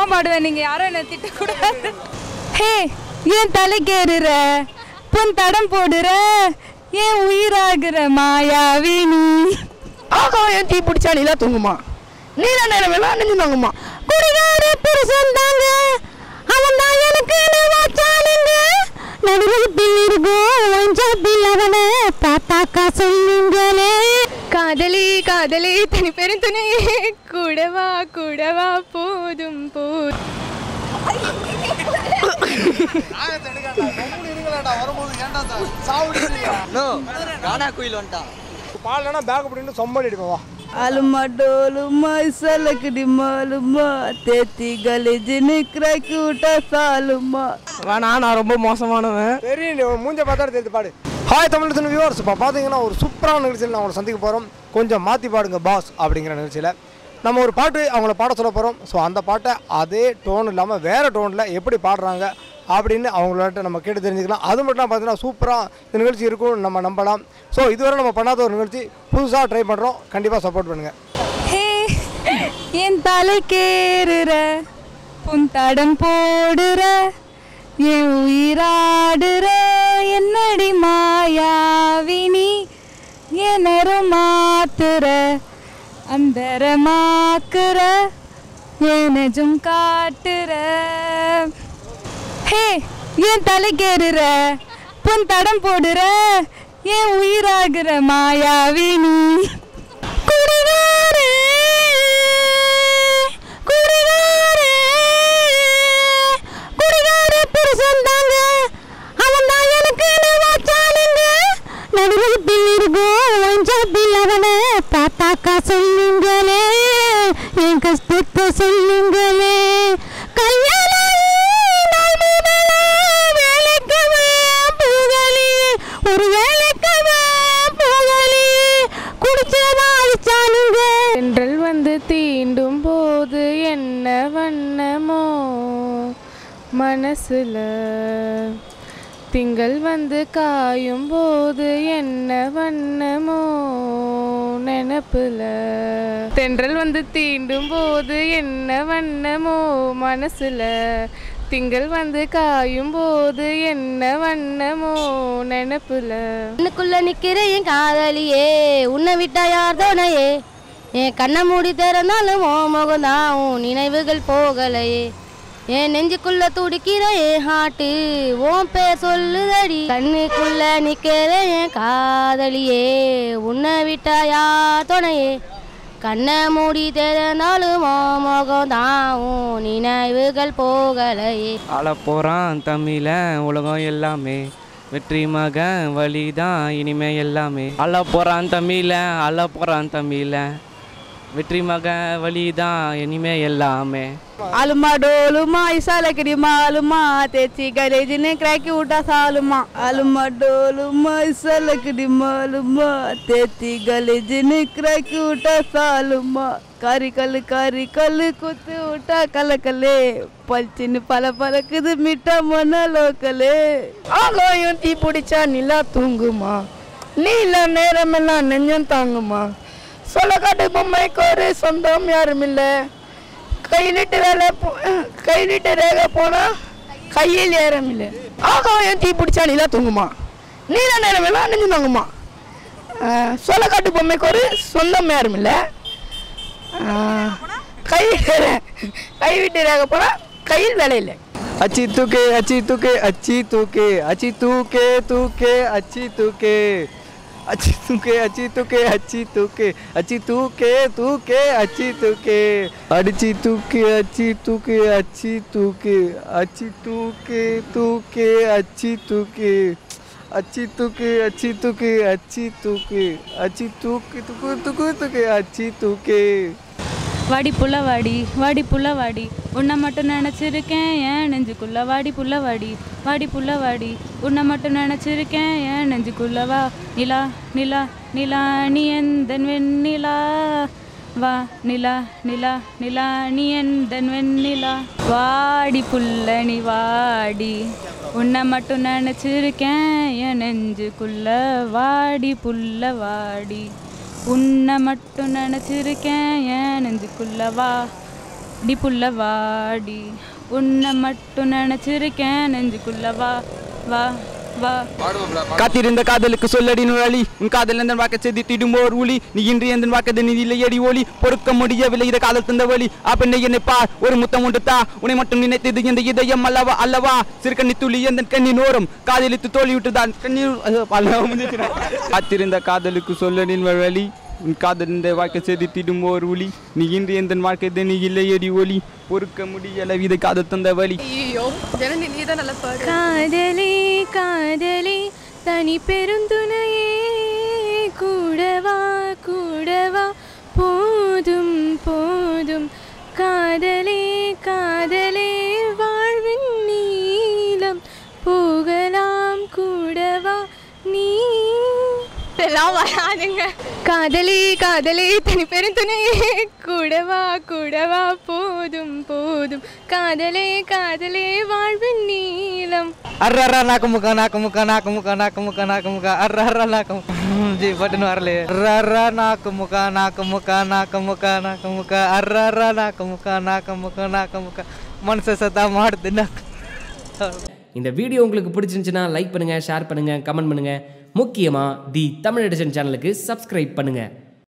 தான் பாடுவேன், நீங்கள் யாரும் என்னை திட்டக்கூடாது. ஹே ஏன் தலைக்கேறுற, பொன் தடம் போடுற, ஏன் உயிராகிற மாயாவி நீ. ஆகாயம் தீ பிடிச்சா நீலா தூங்குமா, நீல நேரம் எல்லாம் நெஞ்சு தாங்குமா. குடிகார புருஷன் தாங்க, அவன் தான் எனக்கு வாச்சானுங்க. நடுவில் பில் அவனை பார்த்தாக்கா சொல்லுங்களே. காதலி காதலி தனி பெரும் துணையே, கூடவா கூடவா போதும் போதும். பாடலன்னா பேக் அப்படின்னு சொம்படி அடிப்பா. அலுமா டோலுமா சலக்கடி மாலுமா தேத்தி கலிஜின்னு கிராக்கி விட்டா சாலுமா. வேணா நான் ரொம்ப மோசமானவன். சரி மூஞ்ச பார்த்தா தெரிஞ்சு பாடு. ஹாய் தமிழ் துணை வியூவர்ஸ், இப்போ பார்த்தீங்கன்னா ஒரு சூப்பரான நிகழ்ச்சியில் நான் உங்களை சந்திக்க போகிறோம். கொஞ்சம் மாற்றி பாடுங்க பாஸ் அப்படிங்கிற நிகழ்ச்சியில் நம்ம ஒரு பாட்டு அவங்கள பாட சொல்ல போகிறோம். ஸோ அந்த பாட்டை அதே டோன் இல்லாமல் வேறு டோனில் எப்படி பாடுறாங்க அப்படின்னு அவங்கள்ட்ட நம்ம கேட்டு தெரிஞ்சுக்கலாம். அது மட்டும் பார்த்தீங்கன்னா சூப்பராக இந்த நிகழ்ச்சி இருக்கும் நம்ம நம்பலாம். ஸோ இதுவரை நம்ம பண்ணாத ஒரு நிகழ்ச்சி புதுசாக ட்ரை பண்ணுறோம், கண்டிப்பாக சப்போர்ட் பண்ணுங்கள். ஹே என் தலைக்கேறுற, பொன் தடம் போடுற, என் உயிராடுற, என்னடி மாயாவினி, என்னரும் மாத்துற, அந்தரமாக்குற, எனஜும் காட்டுற. ஹே என் தலைக்கேறுற, பொன் தடம் போடுற, என் உயிராகிற மாயாவினி. குடிகாரே குடிகாரே குடிகாரே புருஷன் தாங்க, அவன் தான் எனக்கு வாச்சானுங்க. நடுவில் பில் பில் அவனை பார்த்தாக்கா சொல்லுங்களே, என் கஷ்டத்தை சொல்லுங்களே. கல்யாணம் வேலைக்கவே புகழி, ஒரு வேலைக்கவே புகழி, குடிச்சதா அழிச்சானுங்க. தென்றல் வந்து தீண்டும் போது என்ன வண்ணமோ மனசுல, திங்கள் வந்து காயும் போது என்ன வண்ணமோ நினப்புல. தென்றல் வந்து தீண்டும் போது என்ன வண்ணமோ மனசுல, திங்கள் வந்து காயும் போது என்ன வண்ணமோ நினப்புல. கண்ணுக்குள்ள நிக்கிற என் காதலியே, உன்னை விட்டா யார் தோணையே, என் கண்ணை மூடி திறந்தாலும் ஓ முகம்தான் உன் நினைவுகள் போகலையே. என் நெஞ்சுக்குள்ள துடிக்கிற என் ஹாட்டு உன் பேர் சொல்லுதடி. கண்ணுக்குள்ள நிக்கிற என் காதலியே, உன்னை விட்டா யார் துணையே, கண்ணை மூடி திறந்தாலும் ஓ முகம்தான் உன் நினைவுகள் போகலையே. ஆள போகிறான் தமிழ உலகம் எல்லாமே, வெற்றி மகன் வழிதான் இனிமே எல்லாமே. அள்ள போகிறான் தமிழ, அள்ள போகிறான் தமிழ, வெற்றி மகன் வழிதான் இனிமே எல்லாமே. அலுமா டோலுமா இசாலக்கடி மாலுமா தேச்சி கலேஜின்னு கிராக்கி விட்டா சாலுமா. அலுமா டோலுமா இசாலக்கடி மாலுமா தேச்சி கலேஜின்னு கிராக்கி விட்டா சாலுமா. கறி கல்லு குத்து விட்டா கலக்கலே, பல்ச்சின்னு பல பறக்குது மிட்டா மன லோக்கலே. ஆகாயம் தீ பிடிச்சா நிலா தூங்குமா, நீல நேரம் எல்லாம் நெஞ்சம் தாங்குமா. சொல்ல காட்டு பொம்மைக்கு ஒரு சொந்தம் யாரும் இல்லை, கையிலிட்டு ரேக போனா கையில் ஏறம் இல்லை. ஆகாயம் தீ பிடிச்சா நீலா தூங்குமா, நீல நேரம் எல்லாம் நெஞ்சு தாங்குமா. சொல்ல காட்டு பொம்மைக்கு ஒரு சொந்தம் யாரும் இல்லை, கைவிட்டு ரேக போனா கையில் வேலை இல்லை. அச்சி தூக்கே அச்சி தூக்கே அச்சி தூக்கே அச்சி தூக்கே தூக்கே அச்சி தூக்கே அச்சி தூக்கே அச்சி தூக்கே அச்சி தூக்கே அச்சி தூக்கே தூக்கே அச்சி தூக்கே அடிச்சி தூக்கே அச்சி தூக்கே அச்சி தூக்கே அச்சி தூக்கே தூக்கே அச்சி தூக்கே அச்சி தூக்கே அச்சி தூக்கே அச்சி தூக்கே அச்சி தூக்கே தூக்கு தூக்கு தூக்கே அச்சி தூக்கே. வாடி புள்ள வாடி, வாடி புள்ள வாடி, உன்னை மட்டும் நினச்சிருக்கேன் ஏன் நெஞ்சுக்குள்ள. வாடி புள்ள வாடி, வாடி புள்ள வாடி, உன்னை மட்டும் நினச்சிருக்கேன் ஏன் நெஞ்சுக்குள்ள. வா நிலா நிலா நிலா நீ எந்தன் வெண்ணிலா, வா நிலா நிலா நிலா நீ எந்தன் வெண்ணிலா. வாடி புள்ள நீ வாடி, உன்னை மட்டும் நினச்சிருக்கேன் என் நெஞ்சுக்குள்ள. வாடி புள்ள வாடி, உன்னை மட்டும் நினச்சிருக்கேன் என் நெஞ்சுக்குள்ள. வா டி புள்ள வாடி உன்னை மட்டும் நினச்சிருக்கேன் நெஞ்சுக்குள்ள வா வா வா. காத்திருந்த காதலுக்கு சொல்லடி நுழலி உன் காதல் எந்த வாக்க செதிட்டிடும் ஓர் ஊழி நீ இன்று எந்த வாக்கது நிதியில எடி ஒளி பொறுக்க முடியவில்லை இதை காதல் தந்த வழி அப்பெண்ணை என்னை பார் ஒரு முத்தம் உண்டு தா உன்னை மட்டும் நினைத்தது இந்த இதயம் அல்லவா அல்லவா சிறுகண்ணி துளி எந்த கண்ணின் ஓரம் காதலித்து தோல்வி விட்டுதான் கண்ணீர். காத்திருந்த காதலுக்கு சொல்லடி நுழலி உன் காதல் இந்த வாழ்க்கை செதிட்டிடும் ஓர் ஊழி நீ இன்று எந்த வாழ்க்கை நீ இல்லை எடி ஒளி பொறுக்க முடியல இதை காதல் தந்த வழி. காதலே காதலே தனி பெருந்துணையே கூடவா கூடவா போதும் போதும் காதலே காதலே வாழ்வின் நீளம் போகலாம் கூடவா நீ வராதுங்க. காதலி காதலி தனி பெருந்துணையே கூடவா கூடவா போதும் போதும் காதலே காதலே வாழ்வின் நீளம். அர்ரா நாக்குமுக்கா நாக்குமுக்கா நாக்குமுக்கா நாக்குமுக்கா நாக்குமுக்கா அர்ரா நாக்குமுக்கா ஜி பட்டன் வரலையே. அர்ரா நாக்குமுக்கா நாக்குமுக்கா நாக்குமுக்கா நாக்குமுக்கா அர்ரா நாக்குமுக்கா நாக்குமுக்கா நாக்குமுக்கா மனசை சத்தா மாடுது. இந்த வீடியோ உங்களுக்கு பிடிச்சிருந்துச்சுன்னா லைக் பண்ணுங்கள், ஷேர் பண்ணுங்கள், கமெண்ட் பண்ணுங்கள். முக்கியமாக தி தமிழ் எடிஷன் சேனலுக்கு சப்ஸ்கிரைப் பண்ணுங்கள்.